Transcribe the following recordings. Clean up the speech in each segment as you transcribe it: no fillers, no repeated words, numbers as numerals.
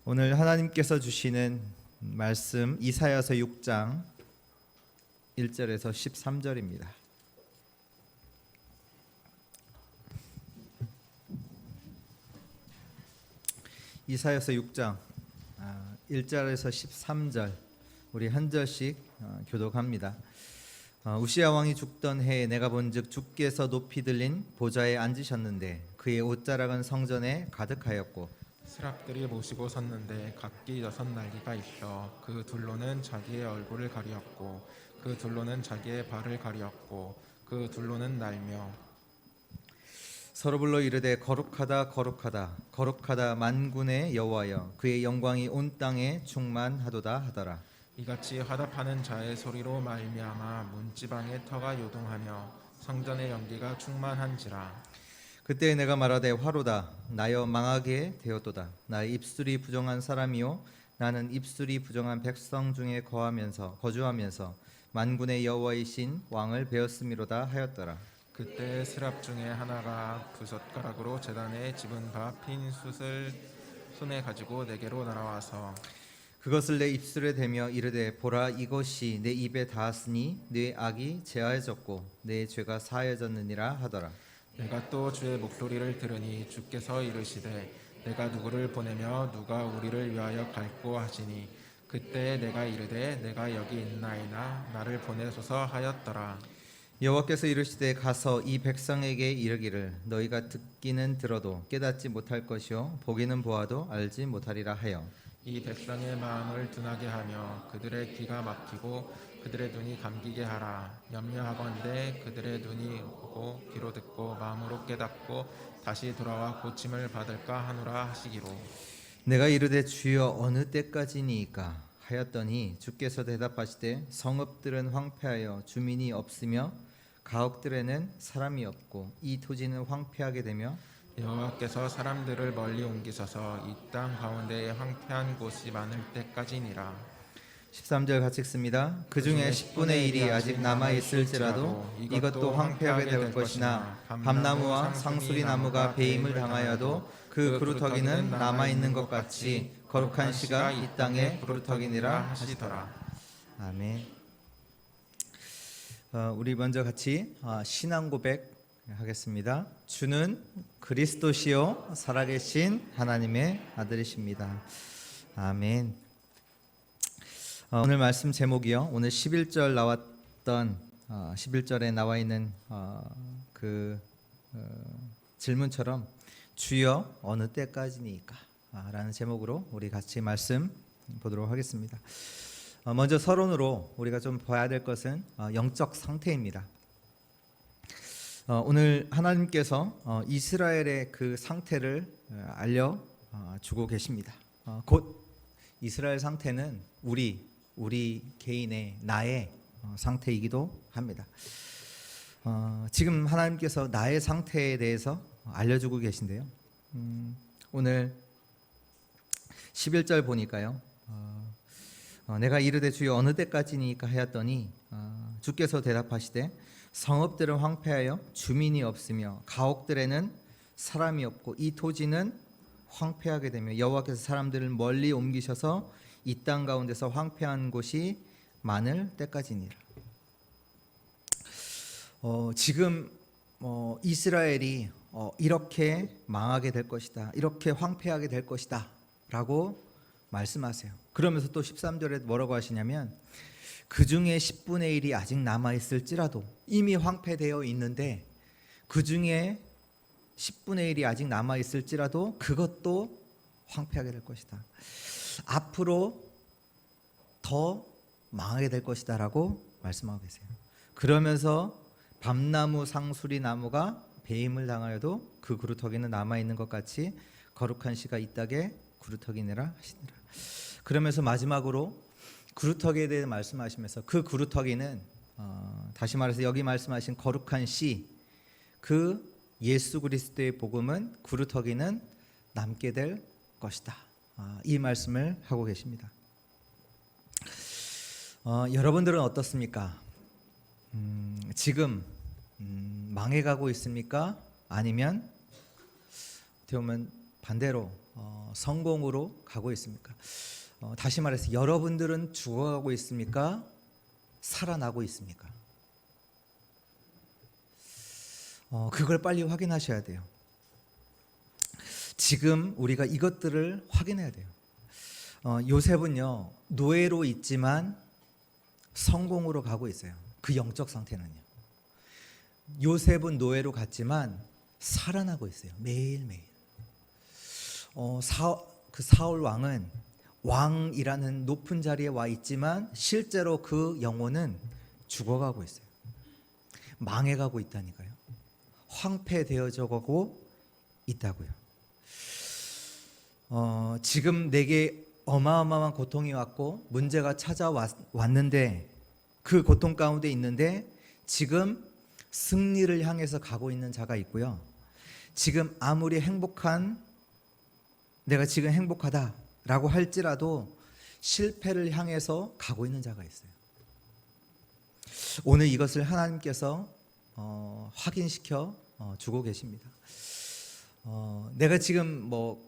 오늘 하나님께서 주시는 말씀 이사야서 6장 1절에서 13절입니다. 이사야서 6장 1절에서 13절 우리 한 절씩 교독합니다. 우시야 왕이 죽던 해에 내가 본즉 주께서 높이 들린 보좌에 앉으셨는데 그의 옷자락은 성전에 가득하였고 스랍들이 모시고 섰는데 각기 6날개가 있어 그 둘로는 자기의 얼굴을 가리었고 그 둘로는 자기의 발을 가리었고 그 둘로는 날며 서로 불러 이르되 거룩하다 거룩하다 거룩하다 만군의 여호와여 그의 영광이 온 땅에 충만하도다 하더라. 이같이 화답하는 자의 소리로 말미암아 문지방의 터가 요동하며 성전의 연기가 충만한지라. 그때 내가 말하되 화로다 나여 망하게 되었도다. 나의 입술이 부정한 사람이요 나는 입술이 부정한 백성 중에 거주하면서 만군의 여호와이신 왕을 베었음이로다 하였더라. 그때 스랍 중에 하나가 두 젓가락으로 제단에 집은 바 핀 숯을 손에 가지고 내게로 날아와서 그것을 내 입술에 대며 이르되 보라 이것이 내 입에 닿았으니 내 악이 제하여졌고 내 죄가 사하여졌느니라 하더라. 내가 또 주의 목소리를 들으니 주께서 이르시되 내가 누구를 보내며 누가 우리를 위하여 갈고 하시니 그때 내가 이르되 내가 여기 있나이다 나를 보내소서 하였더라. 여호와께서 이르시되 가서 이 백성에게 이르기를 너희가 듣기는 들어도 깨닫지 못할 것이요 보기는 보아도 알지 못하리라 하여 이 백성의 마음을 둔하게 하며 그들의 귀가 막히고 그들의 눈이 감기게 하라. 염려하건대 그들의 눈이 오고 귀로 듣고 마음으로 깨닫고 다시 돌아와 고침을 받을까 하노라 하시기로. 내가 이르되 주여 어느 때까지니이까 하였더니 주께서 대답하시되 성읍들은 황폐하여 주민이 없으며 가옥들에는 사람이 없고 이 토지는 황폐하게 되며 여호와께서 사람들을 멀리 옮기셔서 이 땅 가운데에 황폐한 곳이 많을 때까지니라. 13절 같이 읽습니다. 그 중에 10분의 1이 아직 남아있을지라도 이것도 황폐하게 될 것이나 밤나무와 상수리 나무가 배임을 당하여도 그 그루터기는 남아있는 것 같이 거룩한 씨가 이 땅에 그루터기니라 하시더라. 아멘. 우리 먼저 같이 신앙 고백 하겠습니다. 주는 그리스도시요 살아계신 하나님의 아들이십니다. 아멘. 오늘 말씀 제목이요. 오늘 11절 나왔던 11절에 나와 있는 질문처럼 주여 어느 때까지니까 라는 제목으로 우리 같이 말씀 보도록 하겠습니다. 먼저 서론으로 우리가 좀 봐야 될 것은 영적 상태입니다. 오늘 하나님께서 이스라엘의 그 상태를 알려주고 계십니다. 곧 이스라엘 상태는 우리 개인의 나의 상태이기도 합니다. 지금 하나님께서 나의 상태에 대해서 알려주고 계신데요. 오늘 11절 보니까요. 내가 이르되 주여 어느 때까지니까 하였더니 주께서 대답하시되 성읍들은 황폐하여 주민이 없으며 가옥들에는 사람이 없고 이 토지는 황폐하게 되며 여호와께서 사람들을 멀리 옮기셔서 이 땅 가운데서 황폐한 곳이 많을 때까지니라. 지금 이스라엘이 이렇게 망하게 될 것이다, 이렇게 황폐하게 될 것이다 라고 말씀하세요. 그러면서 또 13절에 뭐라고 하시냐면 그 중에 10분의 1이 아직 남아있을지라도 이미 황폐되어 있는데 그 중에 10분의 1이 아직 남아있을지라도 그것도 황폐하게 될 것이다. 앞으로 더 망하게 될 것이다 라고 말씀하고 계세요. 그러면서 밤나무 상수리 나무가 배임을 당하여도 그 그루터기는 남아있는 것 같이 거룩한 씨가 이 땅에 그루터기니라 하시니라. 그러면서 마지막으로 그루터기에 대해 말씀하시면서 그 그루터기는 다시 말해서 여기 말씀하신 거룩한 씨, 그 예수 그리스도의 복음은 그루터기는 남게 될 것이다. 이 말씀을 하고 계십니다. 여러분들은 어떻습니까? 지금 망해가고 있습니까? 아니면 어떻게 보면 반대로 성공으로 가고 있습니까? 다시 말해서 여러분들은 죽어가고 있습니까? 살아나고 있습니까? 그걸 빨리 확인하셔야 돼요. 지금 우리가 이것들을 확인해야 돼요. 요셉은요, 노예로 있지만 성공으로 가고 있어요. 그 영적 상태는요. 요셉은 노예로 갔지만 살아나고 있어요. 매일매일. 그 사울 왕은 왕이라는 높은 자리에 와 있지만 실제로 그 영혼은 죽어가고 있어요. 망해가고 있다니까요. 황폐되어져 가고 있다고요. 지금 내게 어마어마한 고통이 왔고 문제가 찾아왔는데 그 고통 가운데 있는데 지금 승리를 향해서 가고 있는 자가 있고요. 지금 아무리 내가 지금 행복하다라고 할지라도 실패를 향해서 가고 있는 자가 있어요. 오늘 이것을 하나님께서 확인시켜 주고 계십니다. 내가 지금 뭐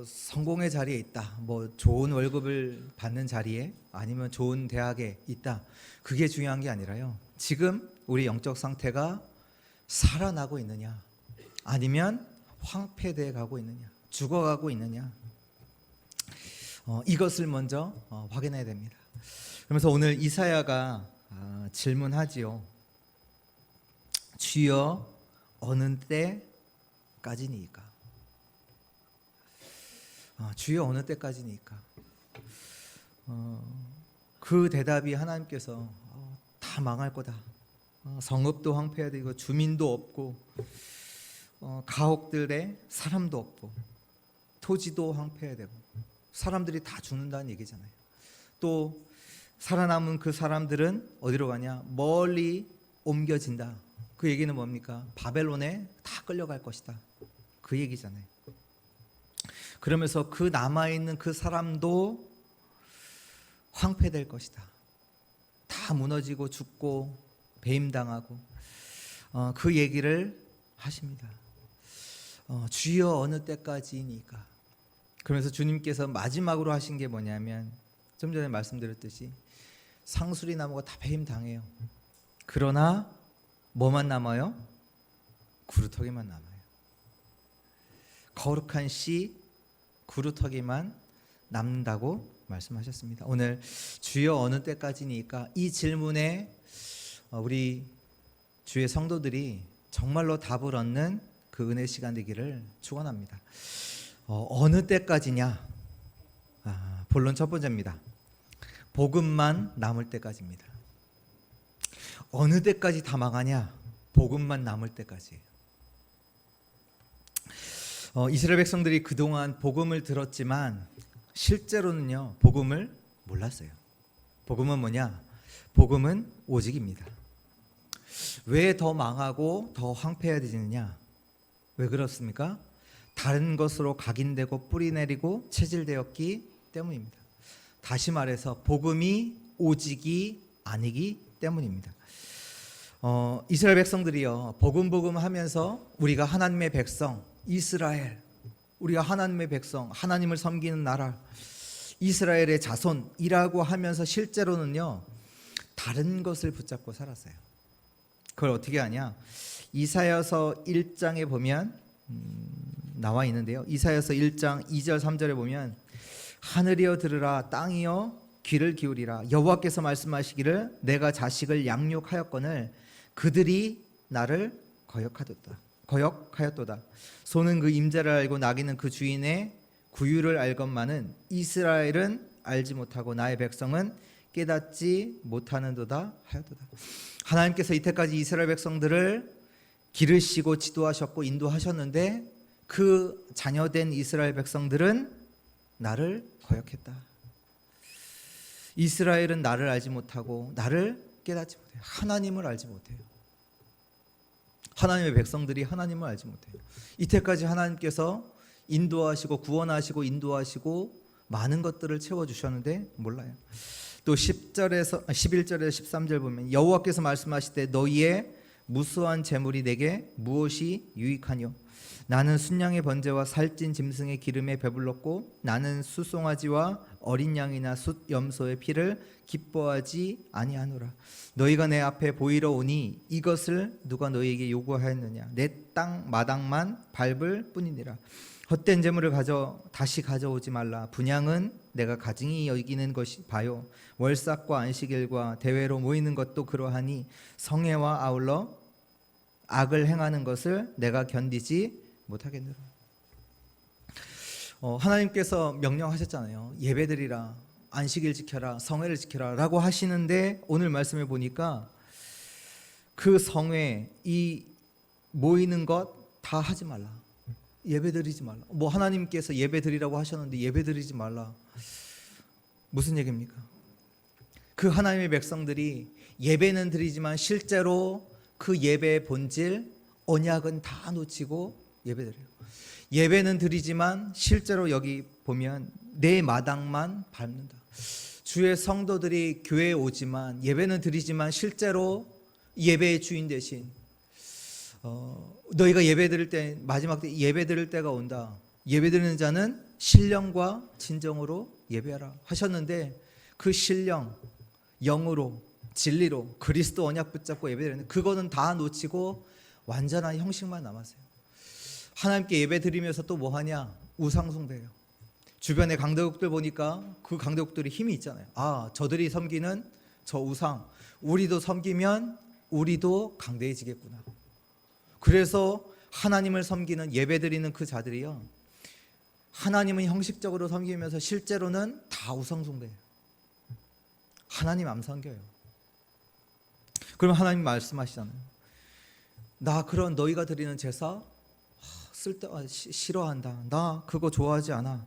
성공의 자리에 있다, 뭐 좋은 월급을 받는 자리에 아니면 좋은 대학에 있다, 그게 중요한 게 아니라요. 지금 우리 영적 상태가 살아나고 있느냐, 아니면 황폐되어 가고 있느냐, 죽어가고 있느냐, 이것을 먼저 확인해야 됩니다. 그러면서 오늘 이사야가 질문하지요. 주여 어느 때까지니까? 주여 어느 때까지니까? 그 대답이 하나님께서 다 망할 거다. 성읍도 황폐화되고 주민도 없고 가옥들에 사람도 없고 토지도 황폐화되고 사람들이 다 죽는다는 얘기잖아요. 또 살아남은 그 사람들은 어디로 가냐? 멀리 옮겨진다. 그 얘기는 뭡니까? 바벨론에 다 끌려갈 것이다. 그 얘기잖아요. 그러면서 그 남아있는 그 사람도 황폐될 것이다. 다 무너지고 죽고 배임당하고 그 얘기를 하십니다. 주여 어느 때까지니까? 그러면서 주님께서 마지막으로 하신 게 뭐냐면 좀 전에 말씀드렸듯이 상수리 나무가 다 배임당해요. 그러나 뭐만 남아요? 구루터기만 남아요. 거룩한 씨 구루터기만 남는다고 말씀하셨습니다. 오늘 주여 어느 때까지니까 이 질문에 우리 주의 성도들이 정말로 답을 얻는 그 은혜 시간 되기를 축원합니다. 어느 때까지냐? 본론 첫 번째입니다. 복음만 남을 때까지입니다. 어느 때까지 다 망하냐? 복음만 남을 때까지예요. 이스라엘 백성들이 그동안 복음을 들었지만 실제로는요, 복음을 몰랐어요. 복음은 뭐냐? 복음은 오직입니다. 왜 더 망하고 더 황폐해지느냐? 왜 그렇습니까? 다른 것으로 각인되고 뿌리내리고 체질되었기 때문입니다. 다시 말해서 복음이 오직이 아니기 때문입니다. 이스라엘 백성들이요, 복음 하면서 우리가 하나님의 백성, 이스라엘, 우리가 하나님의 백성, 하나님을 섬기는 나라, 이스라엘의 자손이라고 하면서 실제로는요, 다른 것을 붙잡고 살았어요. 그걸 어떻게 하냐? 이사야서 1장에 보면 나와 있는데요. 이사야서 1장 2절 3절에 보면 하늘이여 들으라, 땅이여 귀를 기울이라. 여호와께서 말씀하시기를 내가 자식을 양육하였거늘 그들이 나를 거역하였도다. 소는 그 임자를 알고 나귀는 그 주인의 구유를 알건만은 이스라엘은 알지 못하고 나의 백성은 깨닫지 못하는도다 하였도다. 하나님께서 이때까지 이스라엘 백성들을 기르시고 지도하셨고 인도하셨는데 그 자녀된 이스라엘 백성들은 나를 거역했다. 이스라엘은 나를 알지 못하고 나를 깨닫지 못해요. 하나님을 알지 못해요. 하나님의 백성들이 하나님을 알지 못해요. 이때까지 하나님께서 인도하시고 구원하시고 인도하시고 많은 것들을 채워주셨는데 몰라요. 또 11절에서 13절 보면 여호와께서 말씀하실 때 너희의 무수한 재물이 내게 무엇이 유익하뇨? 나는 순양의 번제와 살찐 짐승의 기름에 배불렀고 나는 수송아지와 어린 양이나 숫 염소의 피를 기뻐하지 아니하노라. 너희가 내 앞에 보이러 오니 이것을 누가 너희에게 요구하였느냐? 내 땅 마당만 밟을 뿐이니라. 헛된 재물을 다시 가져오지 말라. 분향은 내가 가증히 여기는 것이 봐요. 월삭과 안식일과 대회로 모이는 것도 그러하니 성회와 아울러 악을 행하는 것을 내가 견디지 못하겠느라. 하나님께서 명령하셨잖아요. 예배드리라, 안식일 지켜라, 성회를 지켜라 라고 하시는데 오늘 말씀을 보니까 그 성회, 이 모이는 것 다 하지 말라. 예배드리지 말라. 뭐 하나님께서 예배드리라고 하셨는데 예배드리지 말라. 무슨 얘기입니까? 그 하나님의 백성들이 예배는 드리지만 실제로 그 예배의 본질, 언약은 다 놓치고 예배드려요. 예배는 드리지만 실제로 여기 보면 내 마당만 밟는다. 주의 성도들이 교회에 오지만 예배는 드리지만 실제로 예배의 주인 대신 너희가 예배 드릴 때 마지막 때 예배 드릴 때가 온다. 예배 드리는 자는 신령과 진정으로 예배하라 하셨는데 그 신령, 영으로, 진리로 그리스도 언약 붙잡고 예배 드리는 그거는 다 놓치고 완전한 형식만 남았어요. 하나님께 예배 드리면서 또 뭐 하냐? 우상 숭배예요. 주변의 강대국들 보니까 그 강대국들이 힘이 있잖아요. 아, 저들이 섬기는 저 우상, 우리도 섬기면 우리도 강대해지겠구나. 그래서 하나님을 섬기는 예배드리는 그 자들이요, 하나님은 형식적으로 섬기면서 실제로는 다 우상 숭배예요. 하나님 안 섬겨요. 그럼 하나님 말씀하시잖아요. 나 그런 너희가 드리는 제사 싫어한다. 나 그거 좋아하지 않아.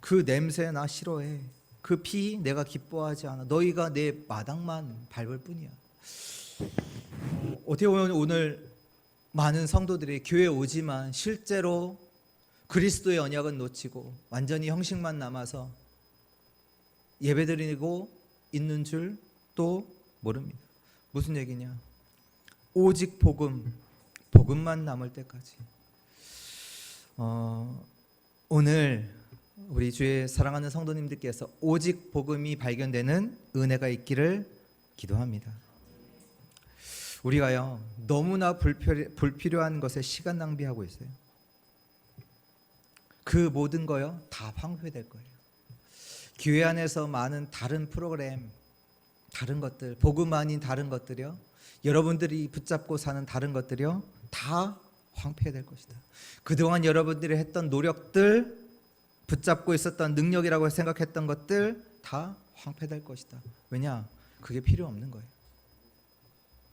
그 냄새 나 싫어해. 그 피 내가 기뻐하지 않아. 너희가 내 마당만 밟을 뿐이야. 어떻게 보면 오늘 많은 성도들이 교회에 오지만 실제로 그리스도의 언약은 놓치고 완전히 형식만 남아서 예배드리고 있는 줄 또 모릅니다. 무슨 얘기냐? 오직 복음만 남을 때까지. 오늘 우리 주의 사랑하는 성도님들께서 오직 복음이 발견되는 은혜가 있기를 기도합니다. 우리가요 너무나 불필요한 것에 시간 낭비하고 있어요. 그 모든 거요 다 황폐될 거예요. 교회 안에서 많은 다른 프로그램, 다른 것들, 복음 아닌 다른 것들이요, 여러분들이 붙잡고 사는 다른 것들이요 다 황폐될 것이다. 그동안 여러분들이 했던 노력들, 붙잡고 있었던 능력이라고 생각했던 것들 다 황폐될 것이다. 왜냐? 그게 필요 없는 거예요.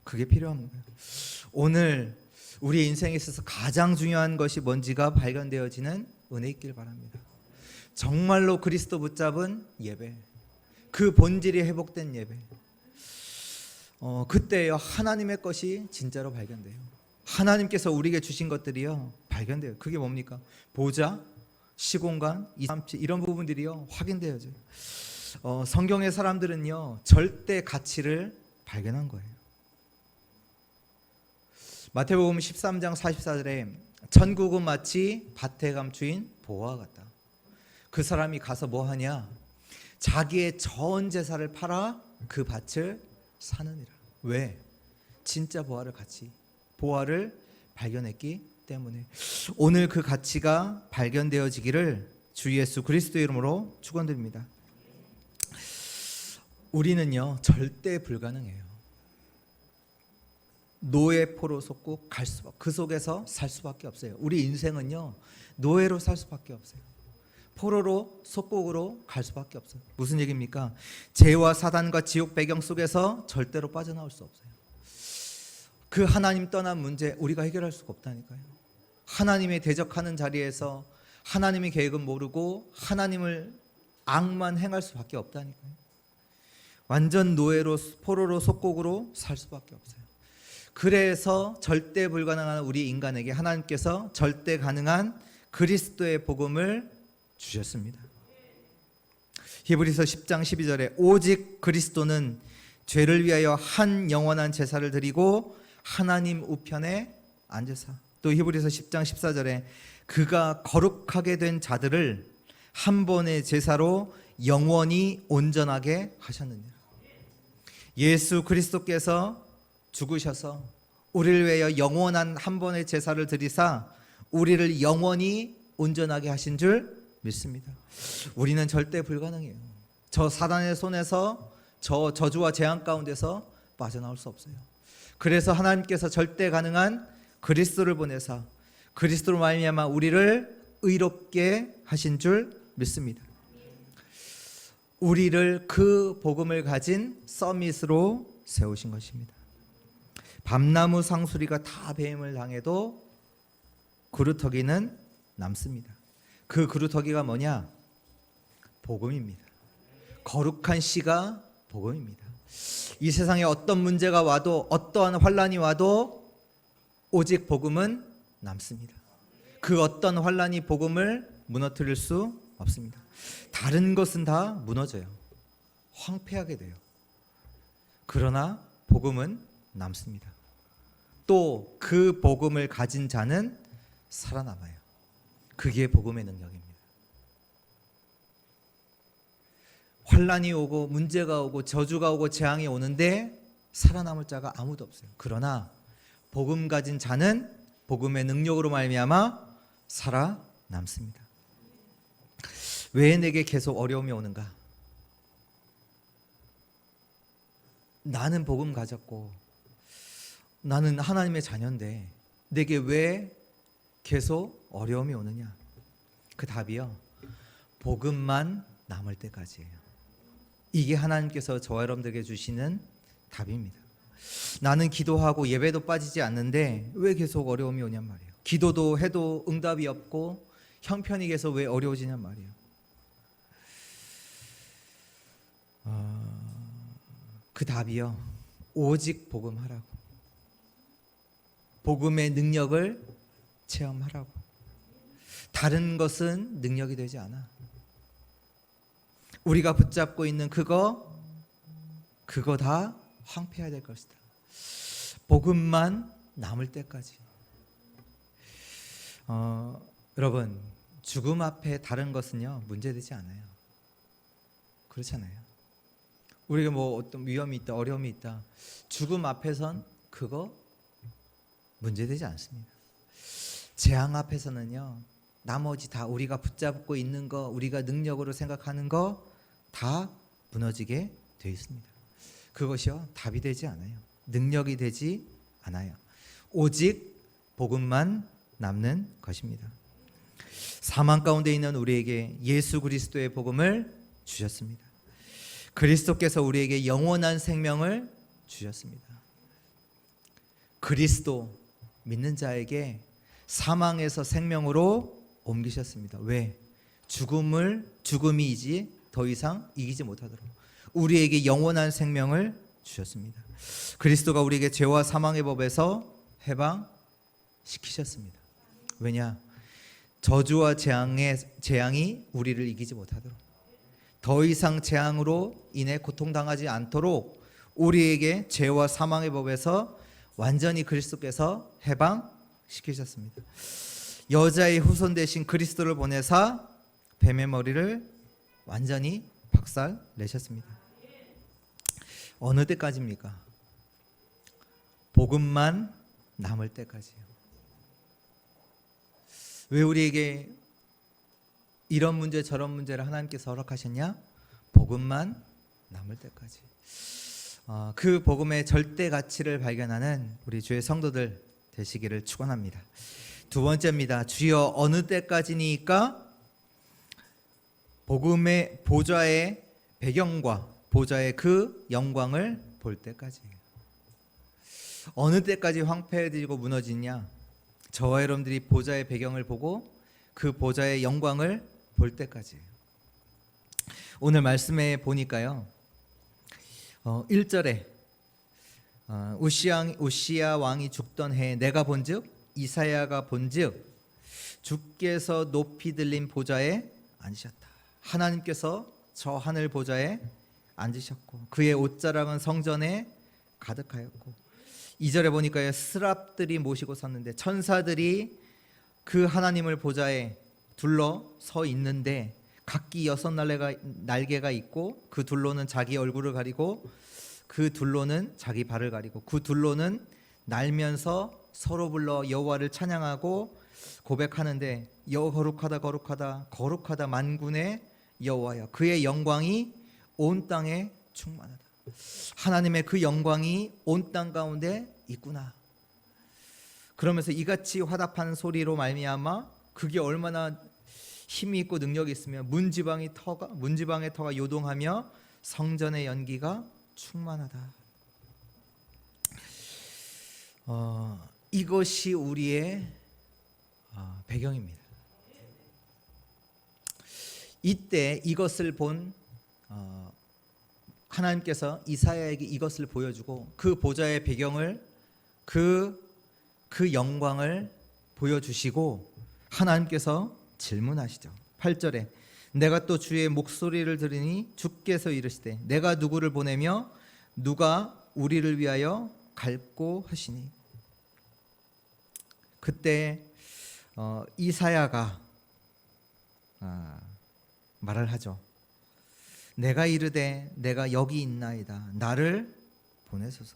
그게 필요한 거예요. 오늘 우리 인생에 있어서 가장 중요한 것이 뭔지가 발견되어지는 은혜 있길 바랍니다. 정말로 그리스도 붙잡은 예배, 그 본질이 회복된 예배, 그때요 하나님의 것이 진짜로 발견돼요. 하나님께서 우리에게 주신 것들이요 발견돼요. 그게 뭡니까? 보좌, 시공간, 이삼치 이런 부분들이요 확인되어져요. 성경의 사람들은요 절대 가치를 발견한 거예요. 마태복음 13장 44절에 천국은 마치 밭에 감추인 보화와 같다. 그 사람이 가서 뭐 하냐? 자기의 전 재산을 팔아 그 밭을 사느니라. 왜? 진짜 보화를 발견했기 때문에. 오늘 그 가치가 발견되어지기를 주 예수 그리스도의 이름으로 축원드립니다. 우리는요 절대 불가능해요. 노예 포로 속고 그 속에서 살 수밖에 없어요. 우리 인생은요 노예로 살 수밖에 없어요. 포로로 속국으로 갈 수밖에 없어요. 무슨 얘기입니까? 죄와 사단과 지옥 배경 속에서 절대로 빠져나올 수 없어요. 그 하나님 떠난 문제 우리가 해결할 수가 없다니까요. 하나님의 대적하는 자리에서 하나님의 계획은 모르고 하나님을 악만 행할 수밖에 없다니까요. 완전 노예로 포로로 속국으로 살 수밖에 없어요. 그래서 절대 불가능한 우리 인간에게 하나님께서 절대 가능한 그리스도의 복음을 주셨습니다. 히브리서 10장 12절에 오직 그리스도는 죄를 위하여 한 영원한 제사를 드리고 하나님 우편에 앉으사. 또 히브리서 10장 14절에 그가 거룩하게 된 자들을 한 번의 제사로 영원히 온전하게 하셨느니라. 예수 그리스도께서 죽으셔서 우리를 위하여 영원한 한 번의 제사를 드리사 우리를 영원히 온전하게 하신 줄 믿습니다. 우리는 절대 불가능해요. 저 사단의 손에서, 저 저주와 재앙 가운데서 빠져나올 수 없어요. 그래서 하나님께서 절대 가능한 그리스도를 보내사 그리스도로 말미암아 우리를 의롭게 하신 줄 믿습니다. 우리를 그 복음을 가진 서밋으로 세우신 것입니다. 밤나무 상수리가 다 배임을 당해도 그루터기는 남습니다. 그 그루터기가 뭐냐? 복음입니다. 거룩한 씨가 복음입니다. 이 세상에 어떤 문제가 와도, 어떠한 환란이 와도 오직 복음은 남습니다. 그 어떤 환란이 복음을 무너뜨릴 수 없습니다. 다른 것은 다 무너져요. 황폐하게 돼요. 그러나 복음은 남습니다. 또 그 복음을 가진 자는 살아남아요. 그게 복음의 능력입니다. 환란이 오고 문제가 오고 저주가 오고 재앙이 오는데 살아남을 자가 아무도 없어요. 그러나 복음 가진 자는 복음의 능력으로 말미암아 살아남습니다. 왜 내게 계속 어려움이 오는가? 나는 복음 가졌고 나는 하나님의 자녀인데 내게 왜 계속 어려움이 오느냐? 그 답이요, 복음만 남을 때까지예요. 이게 하나님께서 저와 여러분들에게 주시는 답입니다. 나는 기도하고 예배도 빠지지 않는데 왜 계속 어려움이 오냔 말이에요. 기도도 해도 응답이 없고 형편이 계속 왜 어려워지냔 말이에요. 그 답이요, 오직 복음하라고. 복음의 능력을 체험하라고. 다른 것은 능력이 되지 않아. 우리가 붙잡고 있는 그거 다 황폐해야 될 것이다. 복음만 남을 때까지. 여러분, 죽음 앞에 다른 것은요 문제되지 않아요. 그렇잖아요. 우리가 뭐 어떤 위험이 있다, 어려움이 있다, 죽음 앞에선 그거 문제되지 않습니다. 재앙 앞에서는요 나머지 다 우리가 붙잡고 있는 거, 우리가 능력으로 생각하는 거 다 무너지게 되어 있습니다. 그것이요 답이 되지 않아요. 능력이 되지 않아요. 오직 복음만 남는 것입니다. 사망 가운데 있는 우리에게 예수 그리스도의 복음을 주셨습니다. 그리스도께서 우리에게 영원한 생명을 주셨습니다. 그리스도 믿는 자에게 사망에서 생명으로 옮기셨습니다. 왜? 죽음이 이제 더 이상 이기지 못하도록 우리에게 영원한 생명을 주셨습니다. 그리스도가 우리에게 죄와 사망의 법에서 해방시키셨습니다. 왜냐? 저주와 재앙이 우리를 이기지 못하도록, 더 이상 재앙으로 인해 고통당하지 않도록 우리에게 죄와 사망의 법에서 완전히 그리스도께서 해방시키셨습니다. 여자의 후손 되신 그리스도를 보내사 뱀의 머리를 완전히 박살 내셨습니다. 어느 때까지입니까? 복음만 남을 때까지요. 왜 우리에게 이런 문제 저런 문제를 하나님께서 허락하셨냐? 복음만 남을 때까지. 그 복음의 절대 가치를 발견하는 우리 주의 성도들 되시기를 축원합니다. 두 번째입니다. 주여 어느 때까지니까? 복음의 보좌의 배경과 보좌의 그 영광을 볼 때까지예요. 어느 때까지 황폐해지고 무너지냐? 저와 여러분들이 보좌의 배경을 보고 그 보좌의 영광을 볼 때까지예요. 오늘 말씀에 보니까요 1절에 우시야 왕이 죽던 해에 내가 본즉 이사야가 본즉 주께서 높이 들린 보좌에 앉으셨다. 하나님께서 저 하늘 보좌에 앉으셨고 그의 옷자락은 성전에 가득하였고 2절에 보니까요, 스랍들이 모시고 섰는데 천사들이 그 하나님을 보좌에 둘러 서 있는데 각기 6 날개가 있고 그 둘로는 자기 얼굴을 가리고 그 둘로는 자기 발을 가리고 그 둘로는 날면서 서로 불러 여호와를 찬양하고 고백하는데 거룩하다 거룩하다 거룩하다 만군의 여호와여, 그의 영광이 온 땅에 충만하다. 하나님의 그 영광이 온 땅 가운데 있구나. 그러면서 이같이 화답하는 소리로 말미암아 그게 얼마나 힘이 있고 능력이 있으면 문지방의 터가 요동하며 성전의 연기가 충만하다. 이것이 우리의 배경입니다. 이때 이것을 본 하나님께서 이사야에게 이것을 보여주고 그 보좌의 배경을 그 영광을 보여주시고 하나님께서 질문하시죠. 8절에 내가 또 주의 목소리를 들으니 주께서 이르시되 내가 누구를 보내며 누가 우리를 위하여 갈고 하시니. 그때 이사야가 말을 하죠. 내가 이르되 내가 여기 있나이다. 나를 보내소서.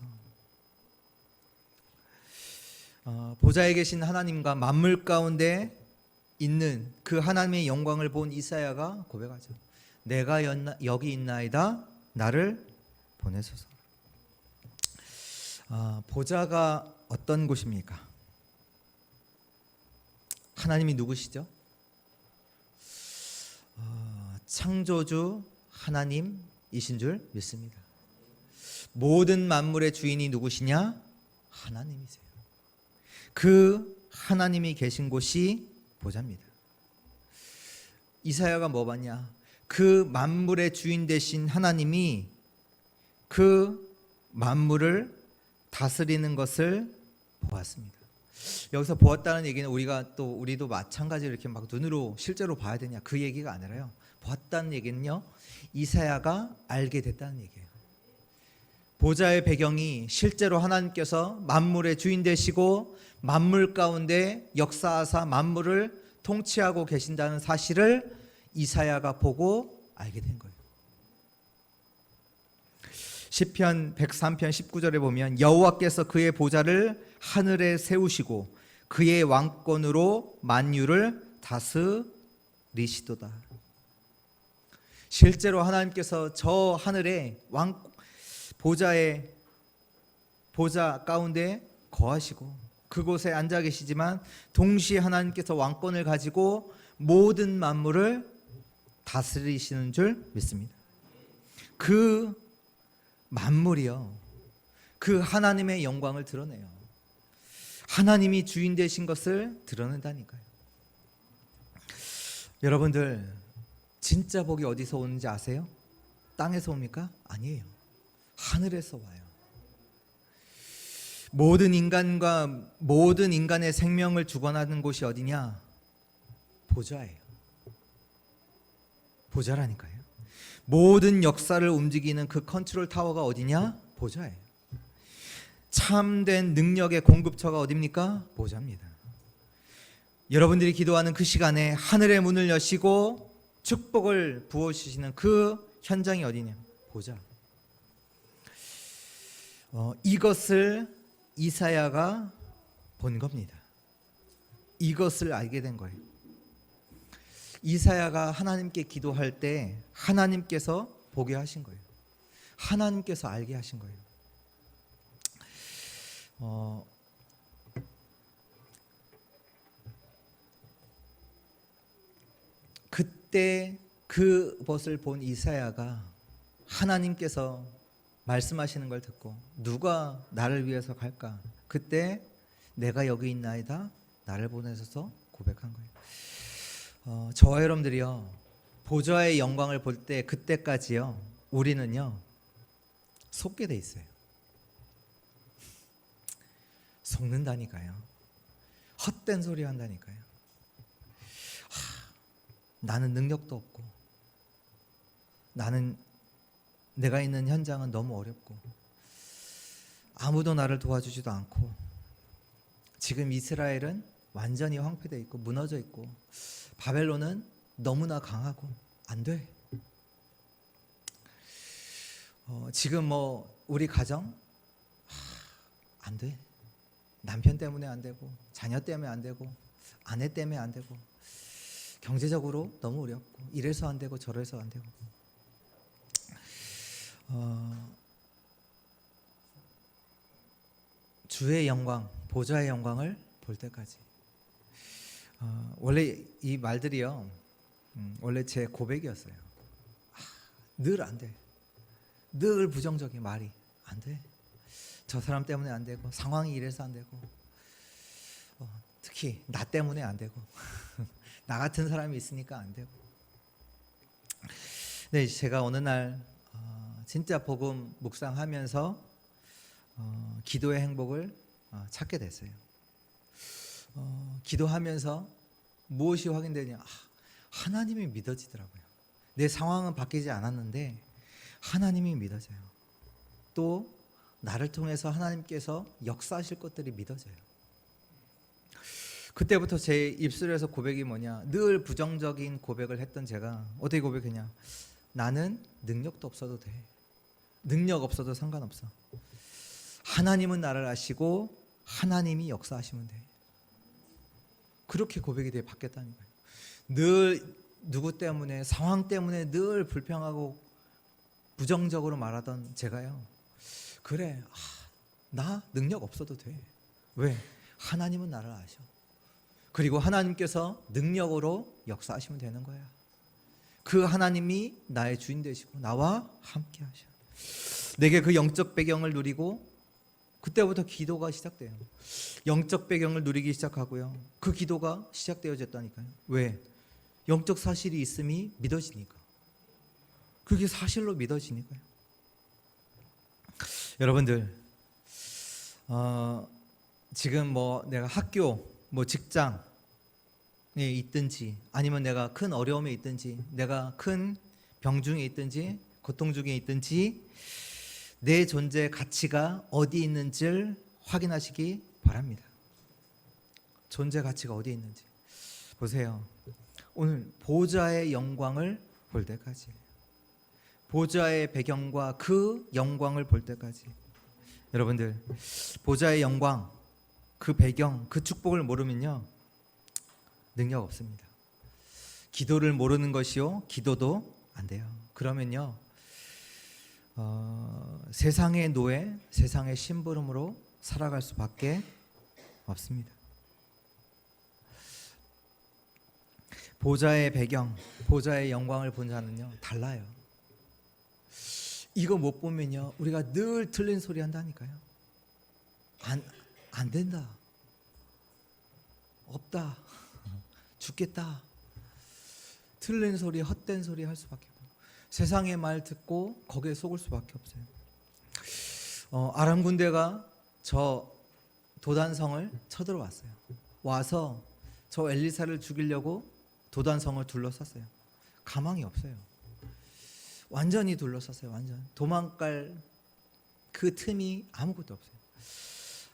보좌에 계신 하나님과 만물 가운데 있는 그 하나님의 영광을 본 이사야가 고백하죠. 내가 여기 있나이다. 나를 보내소서. 보좌가 어떤 곳입니까? 하나님이 누구시죠? 창조주 하나님이신 줄 믿습니다. 모든 만물의 주인이 누구시냐? 하나님이세요. 그 하나님이 계신 곳이 보좌입니다. 이사야가 뭐 봤냐? 그 만물의 주인 되신 하나님이 그 만물을 다스리는 것을 보았습니다. 여기서 보았다는 얘기는 우리도 마찬가지로 이렇게 막 눈으로 실제로 봐야 되냐 그 얘기가 아니라요. 보았다는 얘기는요, 이사야가 알게 됐다는 얘기예요. 보좌의 배경이 실제로 하나님께서 만물의 주인 되시고 만물 가운데 역사하사 만물을 통치하고 계신다는 사실을 이사야가 보고 알게 된 거예요. 시편 103편 19절에 보면 여호와께서 그의 보좌를 하늘에 세우시고 그의 왕권으로 만유를 다스리시도다. 실제로 하나님께서 저 하늘에 보좌 가운데 거하시고 그곳에 앉아 계시지만 동시에 하나님께서 왕권을 가지고 모든 만물을 다스리시는 줄 믿습니다. 그 만물이요, 그 하나님의 영광을 드러내요. 하나님이 주인 되신 것을 드러낸다니까요. 여러분들 진짜 복이 어디서 오는지 아세요? 땅에서 옵니까? 아니에요. 하늘에서 와요. 모든 인간의 생명을 주관하는 곳이 어디냐? 보좌예요. 보좌라니까요. 모든 역사를 움직이는 그 컨트롤 타워가 어디냐? 보좌예요. 참된 능력의 공급처가 어디입니까? 보좌입니다. 여러분들이 기도하는 그 시간에 하늘의 문을 여시고 축복을 부어주시는 그 현장이 어디냐? 보좌. 이것을 이사야가 본 겁니다. 이것을 알게 된 거예요. 이사야가 하나님께 기도할 때 하나님께서 보게 하신 거예요. 하나님께서 알게 하신 거예요. 그때 그것을 본 이사야가 하나님께서 말씀하시는 걸 듣고 누가 나를 위해서 갈까? 그때 내가 여기 있나이다. 나를 보내셔서 고백한 거예요. 저와 여러분들이요, 보좌의 영광을 볼 때 그때까지요, 우리는요 속게 돼 있어요. 속는다니까요. 헛된 소리 한다니까요. 나는 능력도 없고, 나는 내가 있는 현장은 너무 어렵고, 아무도 나를 도와주지도 않고 지금 이스라엘은 완전히 황폐되어 있고 무너져 있고 바벨론은 너무나 강하고 안 돼. 지금 우리 가정 안 돼. 남편 때문에 안 되고 자녀 때문에 안 되고 아내 때문에 안 되고 경제적으로 너무 어렵고 이래서 안 되고 저래서 안 되고 주의 영광, 보좌의 영광을 볼 때까지. 원래 이 말들이요, 원래 제 고백이었어요. 늘 안 돼. 늘 부정적인 말이 안 돼. 저 사람 때문에 안 되고 상황이 이래서 안 되고 특히 나 때문에 안 되고 나 같은 사람이 있으니까 안 되고. 네, 제가 어느 날 진짜 복음 묵상하면서 기도의 행복을 찾게 됐어요. 기도하면서 무엇이 확인되냐? 하나님이 믿어지더라고요. 내 상황은 바뀌지 않았는데 하나님이 믿어져요. 또 나를 통해서 하나님께서 역사하실 것들이 믿어져요. 그때부터 제 입술에서 고백이 뭐냐? 늘 부정적인 고백을 했던 제가 어떻게 고백했냐? 나는 능력도 없어도 돼. 능력 없어도 상관없어. 하나님은 나를 아시고 하나님이 역사하시면 돼. 그렇게 고백이 돼 바뀌었다니까요. 늘 누구 때문에 상황 때문에 늘 불평하고 부정적으로 말하던 제가요. 그래, 나 능력 없어도 돼. 왜? 하나님은 나를 아셔. 그리고 하나님께서 능력으로 역사하시면 되는 거야. 그 하나님이 나의 주인 되시고 나와 함께 하셔. 내게 그 영적 배경을 누리고 그때부터 기도가 시작돼요. 영적 배경을 누리기 시작하고요. 그 기도가 시작되어졌다니까요. 왜? 영적 사실이 있음이 믿어지니까. 그게 사실로 믿어지니까요. 여러분들, 지금 내가 학교, 직장에 있든지 아니면 내가 큰 어려움에 있든지 내가 큰 병중에 있든지 고통 중에 있든지 내 존재의 가치가 어디 있는지를 확인하시기 바랍니다. 존재 가치가 어디 있는지 보세요. 오늘 보좌의 영광을 볼 때까지, 보좌의 배경과 그 영광을 볼 때까지. 여러분들, 보좌의 영광, 그 배경, 그 축복을 모르면요 능력 없습니다. 기도를 모르는 것이요 기도도 안 돼요. 그러면요 세상의 노예, 세상의 심부름으로 살아갈 수밖에 없습니다. 보좌의 배경, 보좌의 영광을 본 자는요 달라요. 이거 못 보면요 우리가 늘 틀린 소리 한다니까요. 안 된다, 없다, 죽겠다, 틀린 소리, 헛된 소리 할 수밖에 없어요. 세상의 말 듣고 거기에 속을 수밖에 없어요. 아람 군대가 저 도단성을 쳐들어왔어요. 와서 저 엘리사를 죽이려고 도단성을 둘러쌌어요. 가망이 없어요. 완전히 둘러쌌어요. 완전 도망갈 그 틈이 아무것도 없어요.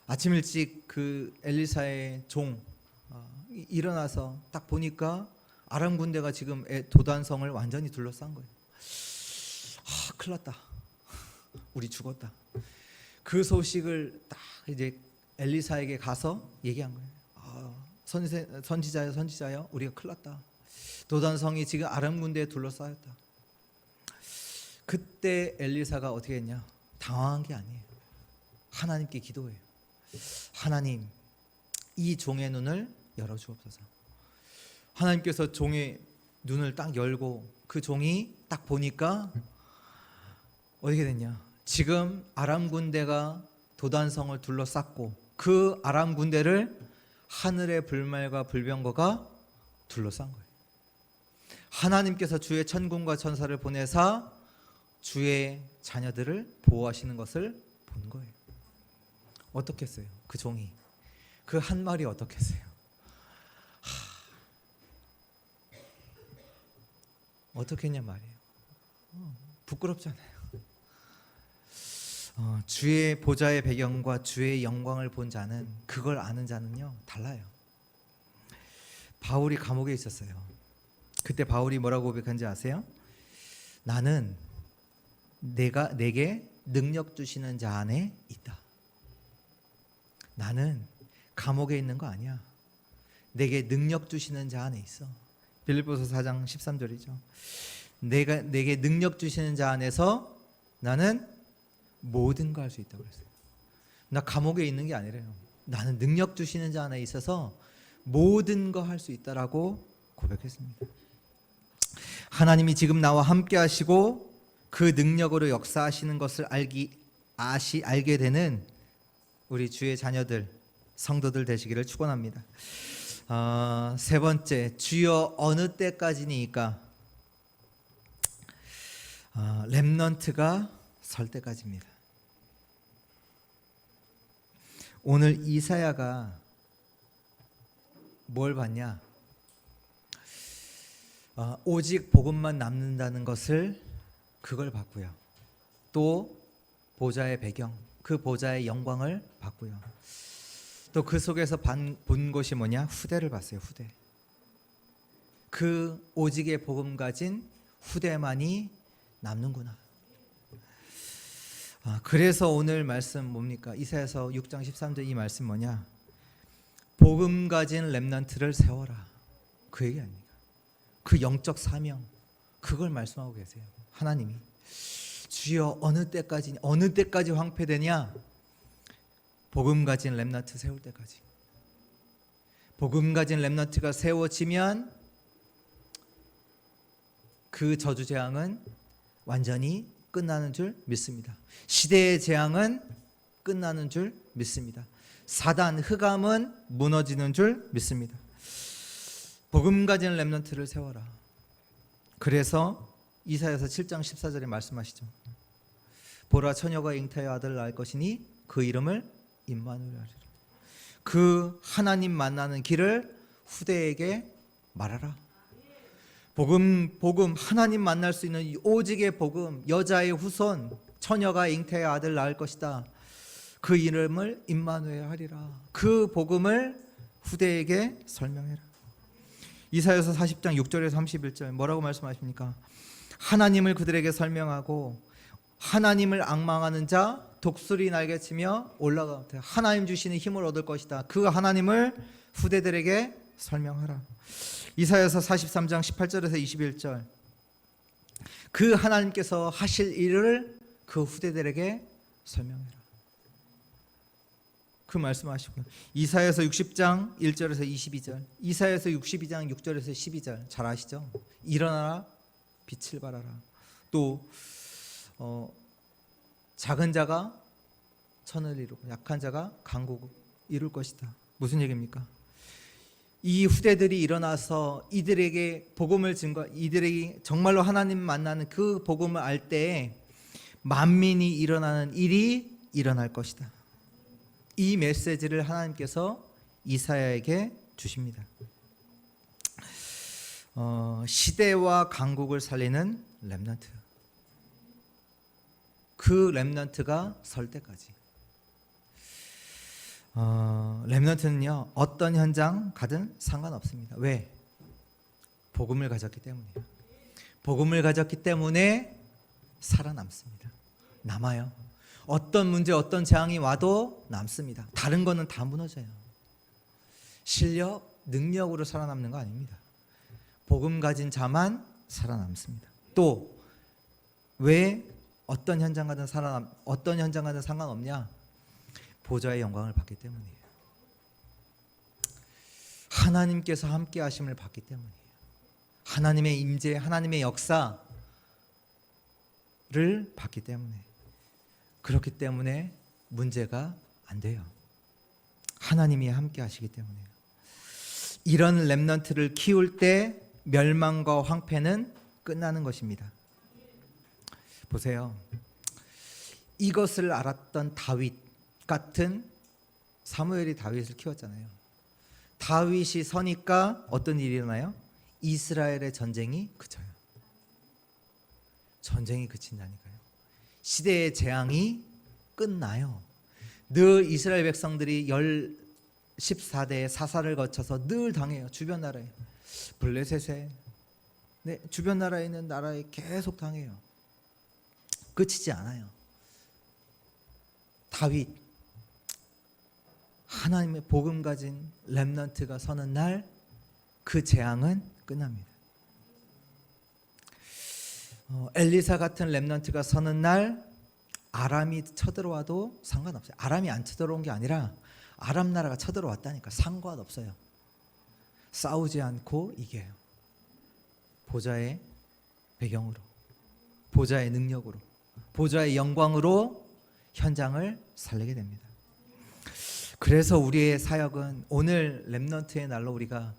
아침 일찍 그 엘리사의 종 일어나서 딱 보니까 아람 군대가 지금 도단성을 완전히 둘러싼 거예요. 큰일 났다, 우리 죽었다. 그 소식을 딱 이제 엘리사에게 가서 얘기한 거예요. 선지자여, 우리가 큰일 났다. 도단성이 지금 아람 군대에 둘러싸였다. 그때 엘리사가 어떻게 했냐? 당황한 게 아니에요. 하나님께 기도해요. 하나님, 이 종의 눈을 열어주옵소서. 하나님께서 종의 눈을 딱 열고 그 종이 딱 보니까 어떻게 됐냐? 지금 아람 군대가 도단성을 둘러쌌고 그 아람 군대를 하늘의 불말과 불병거가 둘러싼 거예요. 하나님께서 주의 천군과 천사를 보내사 주의 자녀들을 보호하시는 것을 본 거예요. 어떻겠어요? 그 종이 그 한 말이 어떻겠어요? 어떻게 했냐 말이에요. 부끄럽잖아요. 주의 보좌의 배경과 주의 영광을 본 자는, 그걸 아는 자는요 달라요. 바울이 감옥에 있었어요. 그때 바울이 뭐라고 고백한지 아세요? 나는 내게 능력 주시는 자 안에 있다. 나는 감옥에 있는 거 아니야. 내게 능력 주시는 자 안에 있어. 빌립보서 4장 13절이죠. 내게 능력 주시는 자 안에서 나는 모든 거 할 수 있다고 그랬어요. 나 감옥에 있는 게 아니래요. 나는 능력 주시는 자 안에 있어서 모든 거 할 수 있다라고 고백했습니다. 하나님이 지금 나와 함께 하시고 그 능력으로 역사하시는 것을 알게 되는 우리 주의 자녀들, 성도들 되시기를 축원합니다. 세 번째, 주여 어느 때까지니까? 렘넌트가 설 때까지입니다. 오늘 이사야가 뭘 봤냐? 오직 복음만 남는다는 것을, 그걸 봤고요. 또 보좌의 배경, 그 보좌의 영광을 봤고요. 또 그 속에서 본 것이 뭐냐? 후대를 봤어요. 후대. 그 오직의 복음 가진 후대만이 남는구나. 그래서 오늘 말씀 뭡니까? 이사야서 6장 13절 이 말씀 뭐냐? 복음 가진 렘넌트를 세워라. 그 얘기 아닙니까? 그 영적 사명, 그걸 말씀하고 계세요. 하나님이 주여 어느 때까지 황폐되냐? 복음 가진 렘넌트 세울 때까지. 복음 가진 렘넌트가 세워지면 그 저주 재앙은 완전히 끝나는 줄 믿습니다. 시대의 재앙은 끝나는 줄 믿습니다. 사단 흑암은 무너지는 줄 믿습니다. 복음 가진 렘넌트를 세워라. 그래서 이사야서 7장 14절에 말씀하시죠. 보라 처녀가 잉태하여 아들을 낳을 것이니 그 이름을 임마누엘 하리라. 그 하나님 만나는 길을 후대에게 말하라. 복음 하나님 만날 수 있는 오직의 복음, 여자의 후손, 처녀가 잉태하여 아들 낳을 것이다. 그 이름을 임마누엘 하리라. 그 복음을 후대에게 설명해라. 이사야서 40장 6절에서 31절 뭐라고 말씀하십니까? 하나님을 그들에게 설명하고 하나님을 앙망하는 자 독수리 날개치며 올라가. 하나님 주시는 힘을 얻을 것이다. 그 하나님을 후대들에게 설명하라. 이사야서 43장 18절에서 21절 그 하나님께서 하실 일을 그 후대들에게 설명해라. 그 말씀하시고요. 이사야서 60장 1절에서 22절, 이사야서 62장 6절에서 12절 잘 아시죠? 일어나라 빛을 발하라. 또 작은 자가 천을 이루고 약한 자가 강국을 이룰 것이다. 무슨 얘기입니까? 이 후대들이 일어나서 이들에게 복음을 이들에게 정말로 하나님 만나는 그 복음을 알 때에 만민이 일어나는 일이 일어날 것이다. 이 메시지를 하나님께서 이사야에게 주십니다. 시대와 강국을 살리는 렘넌트. 그 렘넌트가 설 때까지. 렘넌트는요 어떤 현장 가든 상관없습니다. 왜? 복음을 가졌기 때문이에요. 복음을 가졌기 때문에 살아남습니다. 남아요. 어떤 문제, 어떤 재앙이 와도 남습니다. 다른 거는 다 무너져요. 실력, 능력으로 살아남는 거 아닙니다. 복음 가진 자만 살아남습니다. 또 왜 어떤 현장 가든 상관없냐? 보좌의 영광을 받기 때문이에요. 하나님께서 함께 하심을 받기 때문이에요. 하나님의 임재, 하나님의 역사를 받기 때문에. 그렇기 때문에 문제가 안 돼요. 하나님이 함께 하시기 때문에요. 이런 렘넌트를 키울 때 멸망과 황폐는 끝나는 것입니다. 보세요. 이것을 알았던 다윗 같은 사무엘이 다윗을 키웠잖아요. 다윗이 서니까 어떤 일이 일어나요? 이스라엘의 전쟁이 그쳐요. 전쟁이 그친다니까요. 시대의 재앙이 끝나요. 늘 이스라엘 백성들이 14대의 사사를 거쳐서 늘 당해요. 주변 나라에. 블레셋에, 네, 주변 나라에 있는 나라에 계속 당해요. 끝이지 않아요. 다윗, 하나님의 복음 가진 렘넌트가 서는 날 그 재앙은 끝납니다. 엘리사 같은 렘넌트가 서는 날 아람이 쳐들어와도 상관없어요. 아람이 안 쳐들어온 게 아니라 아람 나라가 쳐들어왔다니까 상관없어요. 싸우지 않고 이겨요. 보좌의 배경으로, 보좌의 능력으로, 보좌의 영광으로 현장을 살리게 됩니다. 그래서 우리의 사역은 오늘 렘넌트의 날로 우리가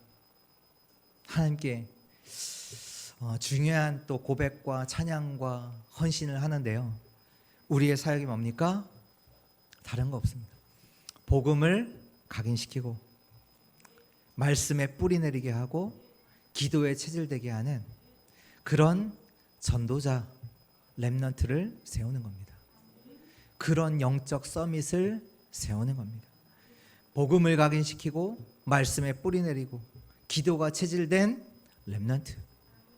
하나님께 중요한 또 고백과 찬양과 헌신을 하는데요. 우리의 사역이 뭡니까? 다른 거 없습니다. 복음을 각인시키고 말씀에 뿌리 내리게 하고 기도에 체질되게 하는 그런 전도자 렘넌트를 세우는 겁니다. 그런 영적 서밋을 세우는 겁니다. 복음을 각인시키고 말씀에 뿌리 내리고 기도가 체질된 렘넌트,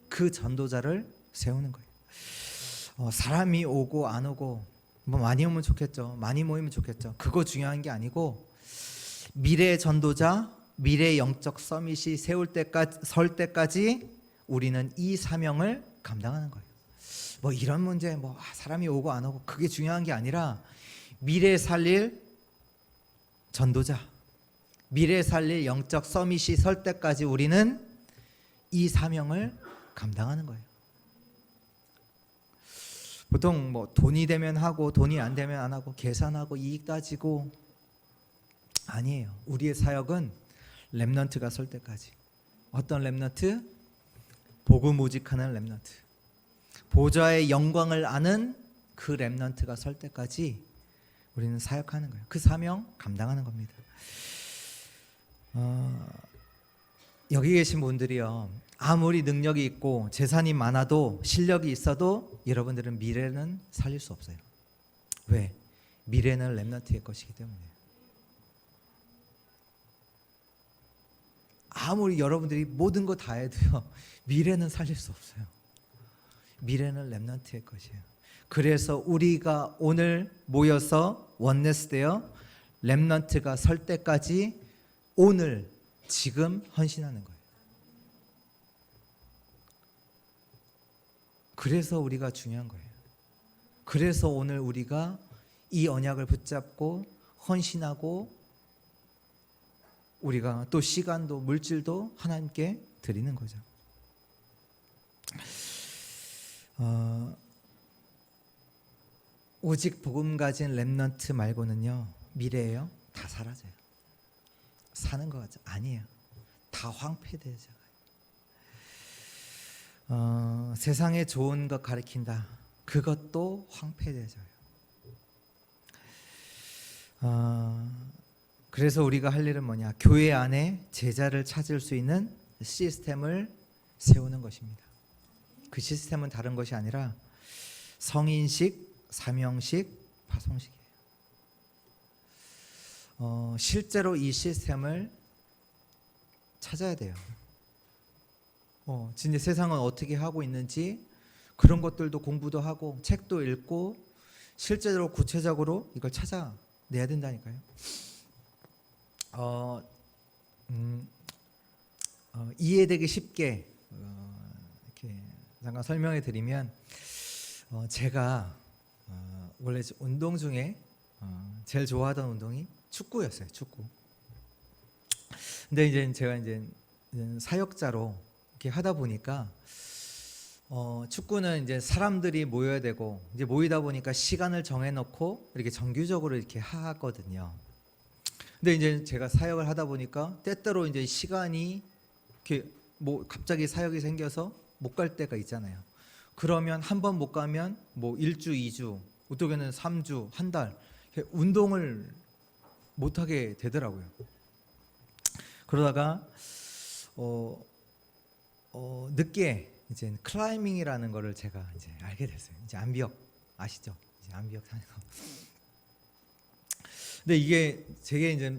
그 전도자를 세우는 거예요. 사람이 오고 안 오고 뭐 많이 오면 좋겠죠. 많이 모이면 좋겠죠. 그거 중요한 게 아니고 미래의 전도자, 미래의 영적 서밋이 설 때까지 우리는 이 사명을 감당하는 거예요. 뭐 이런 문제, 뭐 사람이 오고 안 오고 그게 중요한 게 아니라 미래에 살릴 전도자, 미래에 살릴 영적 서밋이 설 때까지 우리는 이 사명을 감당하는 거예요. 보통 뭐 돈이 되면 하고 돈이 안 되면 안 하고 계산하고 이익 따지고 아니에요. 우리의 사역은 렘넌트가 설 때까지. 어떤 렘넌트? 복음 오직하는 렘넌트. 보좌의 영광을 아는 그 렘넌트가 설 때까지 우리는 사역하는 거예요. 그 사명 감당하는 겁니다. 여기 계신 분들이요, 아무리 능력이 있고 재산이 많아도 실력이 있어도 여러분들은 미래는 살릴 수 없어요. 왜? 미래는 렘넌트의 것이기 때문에. 아무리 여러분들이 모든 거 다 해도요, 미래는 살릴 수 없어요. 미래는 렘넌트의 것이에요. 그래서 우리가 오늘 모여서 원네스 되어 렘넌트가 설 때까지 오늘 지금 헌신하는 거예요. 그래서 우리가 중요한 거예요. 그래서 오늘 우리가 이 언약을 붙잡고 헌신하고 우리가 또 시간도 물질도 하나님께 드리는 거죠. 오직 복음 가진 렘넌트 말고는요, 미래에요 다 사라져요. 사는 거 같죠? 아니에요. 다 황폐되죠. 세상에 좋은 것 가리킨다. 그것도 황폐되져요. 그래서 우리가 할 일은 뭐냐? 교회 안에 제자를 찾을 수 있는 시스템을 세우는 것입니다. 그 시스템은 다른 것이 아니라 성인식, 사명식, 파송식이에요. 실제로 이 시스템을 찾아야 돼요. 진짜 세상은 어떻게 하고 있는지 그런 것들도 공부도 하고 책도 읽고 실제로 구체적으로 이걸 찾아내야 된다니까요. 이해되기 쉽게 이렇게 잠깐 설명해 드리면, 제가 원래 운동 중에 제일 좋아하던 운동이 축구였어요. 축구. 근데 이제 제가 이제 사역자로 이렇게 하다 보니까 축구는 이제 사람들이 모여야 되고 이제 모이다 보니까 시간을 정해놓고 이렇게 정규적으로 이렇게 하거든요. 근데 이제 제가 사역을 하다 보니까 때때로 이제 시간이 이렇게 뭐 갑자기 사역이 생겨서 못 갈 때가 있잖아요. 그러면 한 번 못 가면 뭐 1주, 2주, 어떻게는 3주, 한 달 운동을 못 하게 되더라고요. 그러다가 늦게 이제 클라이밍이라는 거를 제가 이제 알게 됐어요. 이제 암벽 아시죠? 이제 암벽 타는 거. 근데 이게 제게 이제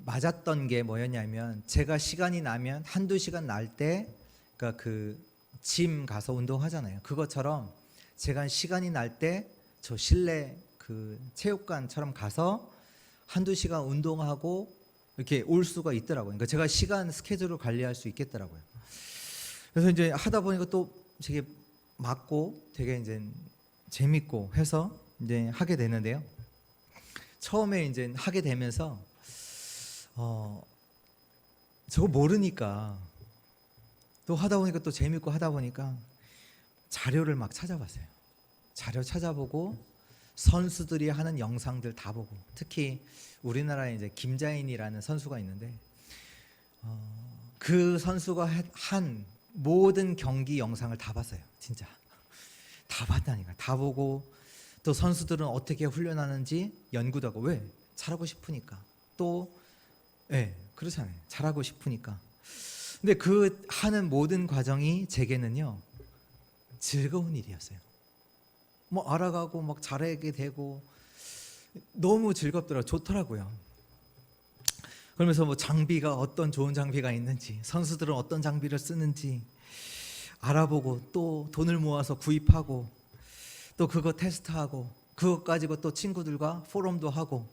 맞았던 게 뭐였냐면, 제가 시간이 나면 한두 시간 날 때, 그러니까 그 짐 가서 운동하잖아요. 그것처럼 제가 시간이 날 때 저 실내 그 체육관처럼 가서 한두 시간 운동하고 이렇게 올 수가 있더라고요. 그러니까 제가 시간 스케줄을 관리할 수 있겠더라고요. 그래서 이제 하다 보니까 또 되게 맞고 되게 이제 재밌고 해서 이제 하게 되는데요. 처음에 이제 하게 되면서 저거 모르니까 또 하다 보니까 또 재밌고 하다 보니까 자료를 막 찾아봤어요. 자료 찾아보고 선수들이 하는 영상들 다 보고, 특히 우리나라에 이제 김자인이라는 선수가 있는데 그 선수가 한 모든 경기 영상을 다 봤어요. 진짜 다 봤다니까. 다 보고 또 선수들은 어떻게 훈련하는지 연구도 하고. 왜? 잘하고 싶으니까. 또 그렇잖아요. 잘하고 싶으니까. 근데 그 하는 모든 과정이 제게는요 즐거운 일이었어요. 뭐 알아가고 막 잘하게 되고 너무 즐겁더라고요. 좋더라고요. 그러면서 뭐 장비가 어떤 좋은 장비가 있는지, 선수들은 어떤 장비를 쓰는지 알아보고, 또 돈을 모아서 구입하고, 또 그거 테스트하고, 그것 가지고 또 친구들과 포럼도 하고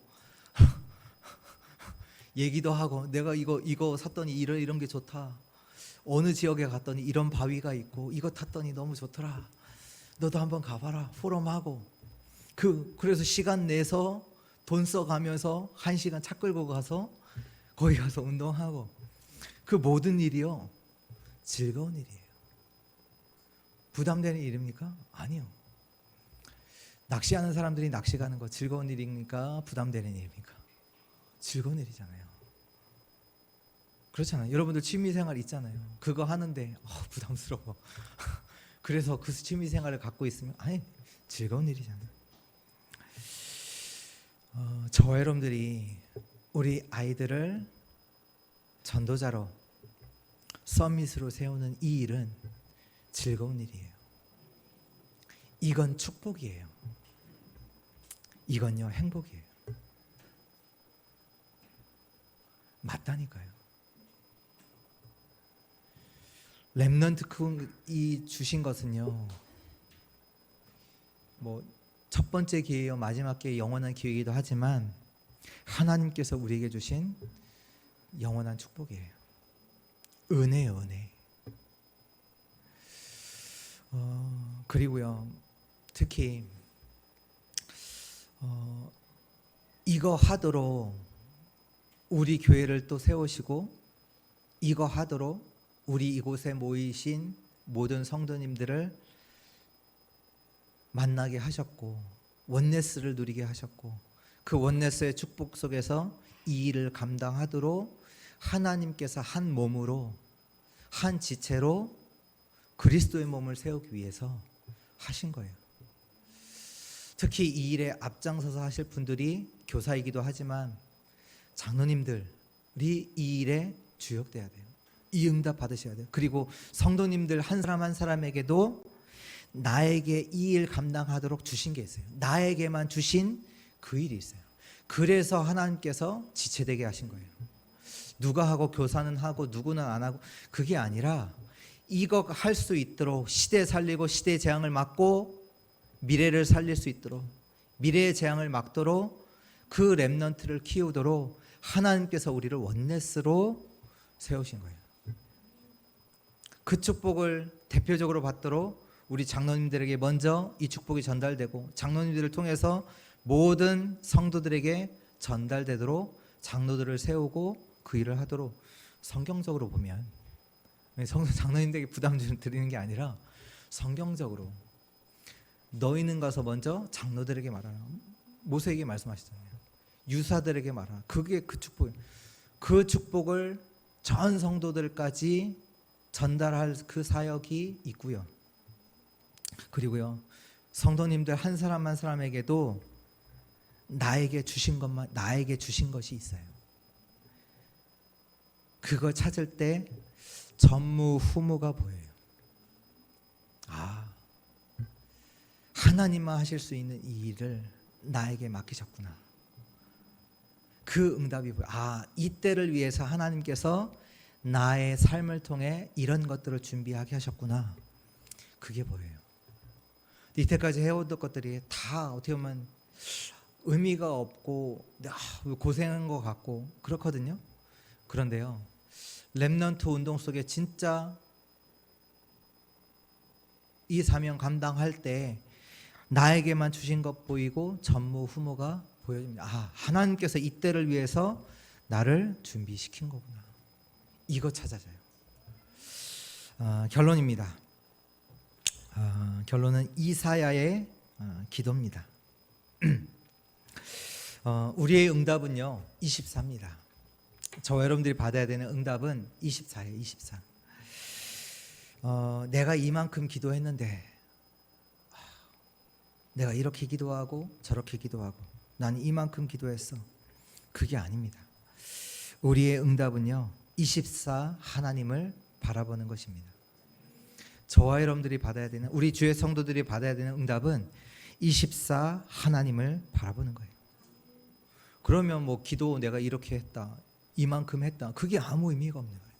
얘기도 하고, 내가 이거 샀더니 이런 게 좋다, 어느 지역에 갔더니 이런 바위가 있고 이거 탔더니 너무 좋더라, 너도 한번 가봐라, 포럼하고. 그래서 시간 내서 돈 써가면서 1시간 차 끌고 가서 거기 가서 운동하고. 그 모든 일이요 즐거운 일이에요. 부담되는 일입니까? 아니요. 낚시하는 사람들이 낚시 가는 거 즐거운 일입니까? 부담되는 일입니까? 즐거운 일이잖아요. 그렇잖아요. 여러분들 취미생활 있잖아요. 그거 하는데 부담스러워. 그래서 그 취미생활을 갖고 있으면 즐거운 일이잖아요. 저와 여러분들이 우리 아이들을 전도자로, 서밋으로 세우는 이 일은 즐거운 일이에요. 이건 축복이에요. 이건요 행복이에요. 맞다니까요. 렘넌트 주신 것은요, 뭐 첫 번째 기회요, 마지막 기회, 영원한 기회이기도 하지만 하나님께서 우리에게 주신 영원한 축복이에요. 은혜예요, 은혜. 그리고요, 특히 이거 하도록 우리 교회를 또 세우시고, 이거 하도록 우리 이곳에 모이신 모든 성도님들을 만나게 하셨고, 원네스를 누리게 하셨고, 그 원네스의 축복 속에서 이 일을 감당하도록 하나님께서 한 몸으로, 한 지체로 그리스도의 몸을 세우기 위해서 하신 거예요. 특히 이 일에 앞장서서 하실 분들이 교사이기도 하지만 장로님들이 이 일에 주역돼야 돼요. 이 응답 받으셔야 돼요. 그리고 성도님들 한 사람 한 사람에게도 나에게 이 일 감당하도록 주신 게 있어요. 나에게만 주신 그 일이 있어요. 그래서 하나님께서 지체되게 하신 거예요. 누가 하고 교사는 하고 누구는 안 하고, 그게 아니라 이거 할 수 있도록, 시대 살리고 시대 재앙을 막고 미래를 살릴 수 있도록, 미래의 재앙을 막도록, 그 렘넌트를 키우도록 하나님께서 우리를 원네스로 세우신 거예요. 그 축복을 대표적으로 받도록 우리 장로님들에게 먼저 이 축복이 전달되고, 장로님들을 통해서 모든 성도들에게 전달되도록 장로들을 세우고 그 일을 하도록, 성경적으로 보면 장로님들에게 부담 드리는 게 아니라 성경적으로 너희는 가서 먼저 장로들에게 말하라. 모세에게 말씀하시잖아요. 유사들에게 말하라. 그게 그 축복이에요. 그 축복을 전 성도들까지 전달할 그 사역이 있고요. 그리고요, 성도님들 한 사람 한 사람에게도 나에게 주신 것이 있어요. 그걸 찾을 때 전무후무가 보여요. 하나님만 하실 수 있는 이 일을 나에게 맡기셨구나. 그 응답이 보여요. 아, 이때를 위해서 하나님께서 나의 삶을 통해 이런 것들을 준비하게 하셨구나. 그게 보여요. 이때까지 해오던 것들이 다 어떻게 보면 의미가 없고 고생한 것 같고 그렇거든요. 그런데요, 렘넌트 운동 속에 진짜 이 사명 감당할 때 나에게만 주신 것 보이고 전무후무가 보여집니다. 아, 하나님께서 이때를 위해서 나를 준비시킨 거구나. 이거 찾아져요. 결론입니다. 결론은 이사야의 기도입니다. 우리의 응답은요 24입니다. 저와 여러분들이 받아야 되는 응답은 24예요. 24. 내가 이만큼 기도했는데 내가 이렇게 기도하고 저렇게 기도하고 난 이만큼 기도했어. 그게 아닙니다. 우리의 응답은요 24 하나님을 바라보는 것입니다. 저와 여러분들이 받아야 되는, 우리 주의 성도들이 받아야 되는 응답은 24 하나님을 바라보는 거예요. 그러면 뭐 기도 내가 이렇게 했다, 이만큼 했다, 그게 아무 의미가 없는 거예요.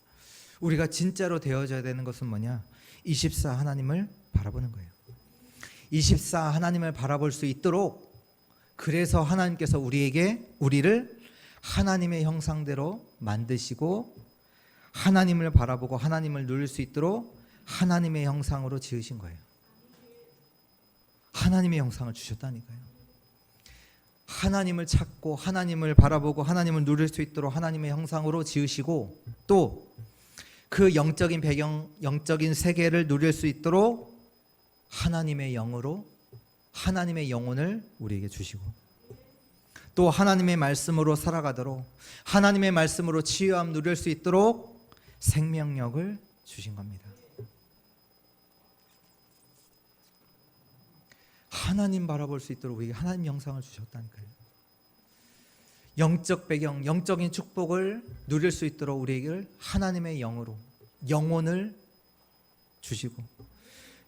우리가 진짜로 되어져야 되는 것은 뭐냐? 24 하나님을 바라보는 거예요. 24 하나님을 바라볼 수 있도록, 그래서 하나님께서 우리를 하나님의 형상대로 만드시고 하나님을 바라보고 하나님을 누릴 수 있도록 하나님의 형상으로 지으신 거예요. 하나님의 형상을 주셨다니까요. 하나님을 찾고 하나님을 바라보고 하나님을 누릴 수 있도록 하나님의 형상으로 지으시고, 또 그 영적인 배경, 영적인 세계를 누릴 수 있도록 하나님의 영으로 하나님의 영혼을 우리에게 주시고, 또 하나님의 말씀으로 살아가도록, 하나님의 말씀으로 치유함 누릴 수 있도록 생명력을 주신 겁니다. 하나님 바라볼 수 있도록 우리에게 하나님 형상을 주셨다니까요. 영적 배경, 영적인 축복을 누릴 수 있도록 우리에게 하나님의 영으로 영혼을 주시고,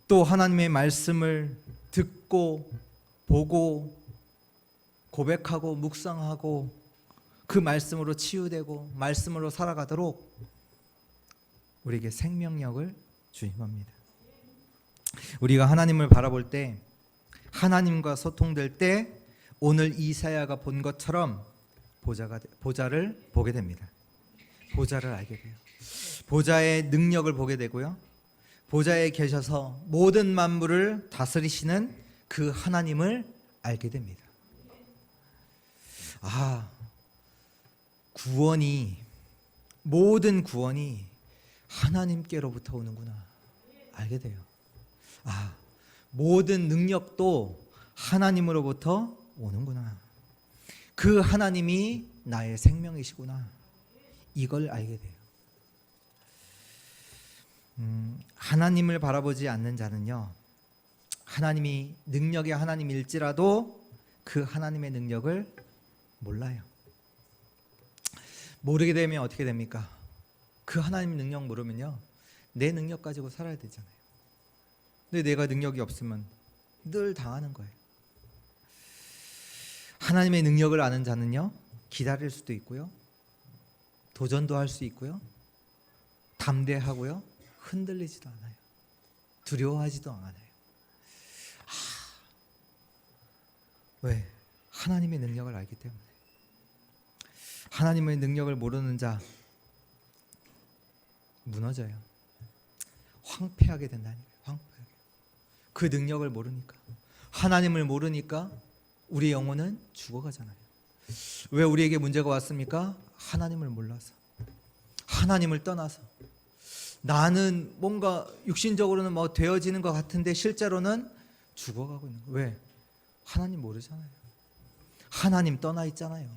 또 하나님의 말씀을 듣고 보고 고백하고 묵상하고 그 말씀으로 치유되고 말씀으로 살아가도록 우리에게 생명력을 주신 겁니다. 우리가 하나님을 바라볼 때, 하나님과 소통될 때 오늘 이사야가 본 것처럼 보좌를 보게 됩니다. 보좌를 알게 돼요. 보좌의 능력을 보게 되고요, 보좌에 계셔서 모든 만물을 다스리시는 그 하나님을 알게 됩니다. 아, 모든 구원이 하나님께로부터 오는구나 알게 돼요. 아, 모든 능력도 하나님으로부터 오는구나. 그 하나님이 나의 생명이시구나. 이걸 알게 돼요. 하나님을 바라보지 않는 자는요, 하나님이 능력의 하나님일지라도 그 하나님의 능력을 몰라요. 모르게 되면 어떻게 됩니까? 그 하나님의 능력 모르면요, 내 능력 가지고 살아야 되잖아요. 근데 내가 능력이 없으면 늘 당하는 거예요. 하나님의 능력을 아는 자는요, 기다릴 수도 있고요, 도전도 할 수 있고요, 담대하고요, 흔들리지도 않아요. 두려워하지도 않아요. 왜? 하나님의 능력을 알기 때문에. 하나님의 능력을 모르는 자 무너져요. 황폐하게 된다니까요. 황폐하게. 그 능력을 모르니까, 하나님을 모르니까 우리 영혼은 죽어가잖아요. 왜 우리에게 문제가 왔습니까? 하나님을 몰라서, 하나님을 떠나서. 나는 뭔가 육신적으로는 뭐 되어지는 것 같은데 실제로는 죽어가고 있는 거예요. 왜? 하나님 모르잖아요. 하나님 떠나 있잖아요.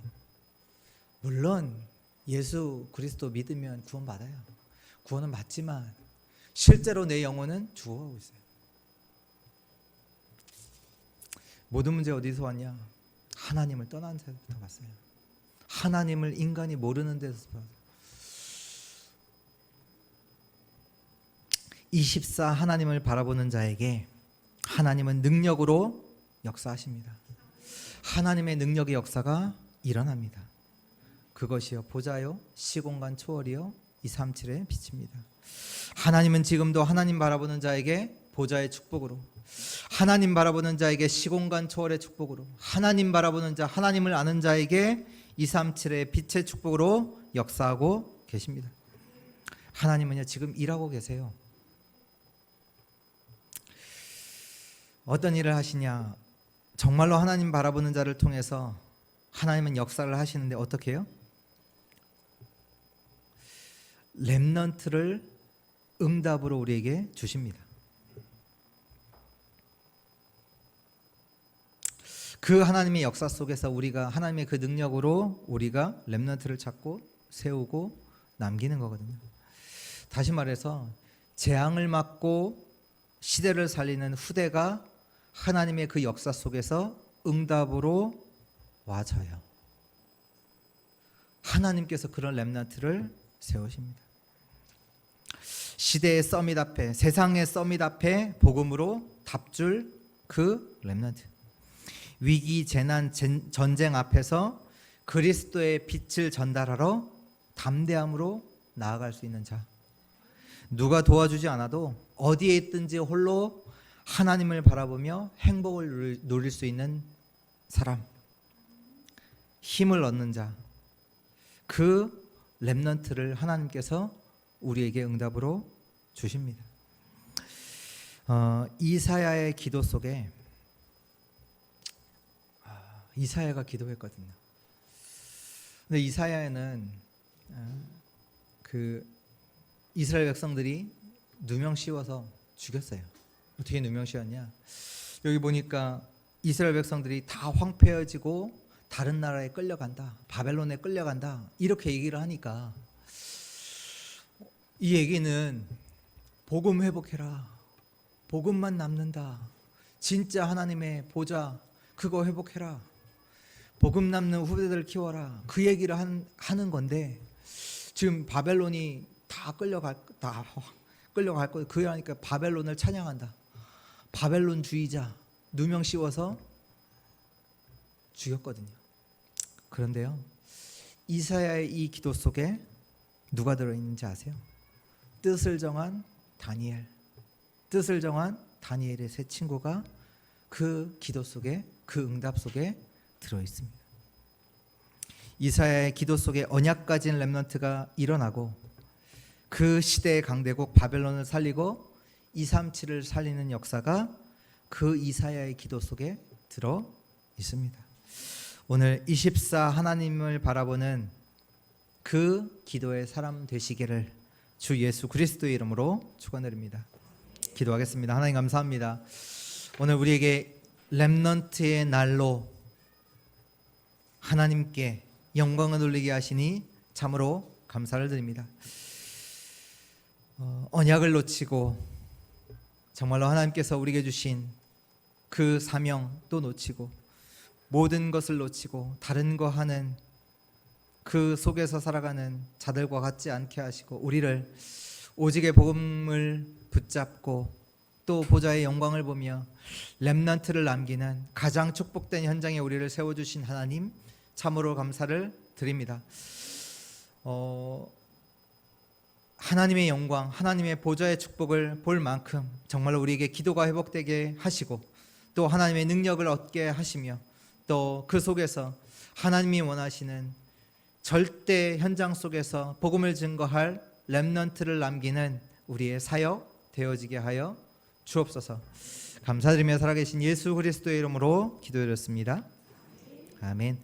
물론 예수 그리스도 믿으면 구원받아요. 구원은 받지만 실제로 내 영혼은 죽어가고 있어요. 모든 문제 어디서 왔냐? 하나님을 떠난 데서부터 왔어요. 하나님을 인간이 모르는 데서부터 왔어요. 24 하나님을 바라보는 자에게 하나님은 능력으로 역사하십니다. 하나님의 능력의 역사가 일어납니다. 그것이요 보좌요 시공간 초월이요 237의 빛입니다. 하나님은 지금도 하나님 바라보는 자에게 보좌의 축복으로, 하나님 바라보는 자에게 시공간 초월의 축복으로, 하나님 바라보는 자, 하나님을 아는 자에게 237의 빛의 축복으로 역사하고 계십니다. 하나님은요 지금 일하고 계세요. 어떤 일을 하시냐? 정말로 하나님 바라보는 자를 통해서 하나님은 역사를 하시는데 어떻게 해요? 렘넌트를 응답으로 우리에게 주십니다. 그 하나님의 역사 속에서 우리가 하나님의 그 능력으로 우리가 렘넌트를 찾고 세우고 남기는 거거든요. 다시 말해서 재앙을 막고 시대를 살리는 후대가 하나님의 그 역사 속에서 응답으로 와져요. 하나님께서 그런 렘넌트를 세우십니다. 시대의 서밋 앞에, 세상의 서밋 앞에 복음으로 답줄 그 렘넌트. 위기, 재난, 전쟁 앞에서 그리스도의 빛을 전달하러 담대함으로 나아갈 수 있는 자. 누가 도와주지 않아도 어디에 있든지 홀로 하나님을 바라보며 행복을 누릴 수 있는 사람. 힘을 얻는 자. 그 렘넌트를 하나님께서 우리에게 응답으로 주십니다. 이사야의 기도 속에 이사야가 기도했거든요. 근데 이사야는 그 이스라엘 백성들이 누명 씌워서 죽였어요. 어떻게 누명 씌웠냐? 여기 보니까 이스라엘 백성들이 다 황폐해지고 다른 나라에 끌려간다, 바벨론에 끌려간다 이렇게 얘기를 하니까 이 얘기는 복음 회복해라, 복음만 남는다, 진짜 하나님의 보좌 그거 회복해라, 복음 남는 후대들 키워라, 그 얘기를 하는 건데 지금 바벨론이 다 끌려갈 거예요. 그러니까 바벨론을 찬양한다, 바벨론주의자 누명 씌워서 죽였거든요. 그런데요, 이사야의 이 기도 속에 누가 들어있는지 아세요? 뜻을 정한 다니엘, 뜻을 정한 다니엘의 세 친구가 그 기도 속에, 그 응답 속에 들어있습니다. 이사야의 기도 속에 언약 가진 렘넌트가 일어나고 그 시대의 강대국 바벨론을 살리고 237을 살리는 역사가 그 이사야의 기도 속에 들어 있습니다. 오늘 24 하나님을 바라보는 그 기도의 사람 되시기를 주 예수 그리스도의 이름으로 축원드립니다. 기도하겠습니다. 하나님 감사합니다. 오늘 우리에게 렘넌트의 날로 하나님께 영광을 돌리게 하시니 참으로 감사를 드립니다. 언약을 놓치고 정말로 하나님께서 우리에게 주신 그 사명도 놓치고 모든 것을 놓치고 다른 거 하는 그 속에서 살아가는 자들과 같지 않게 하시고 우리를 오직의 복음을 붙잡고 또 보좌의 영광을 보며 렘넌트를 남기는 가장 축복된 현장에 우리를 세워주신 하나님 참으로 감사를 드립니다. 하나님의 영광, 하나님의 보좌의 축복을 볼 만큼 정말로 우리에게 기도가 회복되게 하시고 또 하나님의 능력을 얻게 하시며 또 그 속에서 하나님이 원하시는 절대 현장 속에서 복음을 증거할 렘넌트를 남기는 우리의 사역 되어지게 하여 주옵소서. 감사드리며 살아계신 예수 그리스도의 이름으로 기도드렸습니다. 아멘.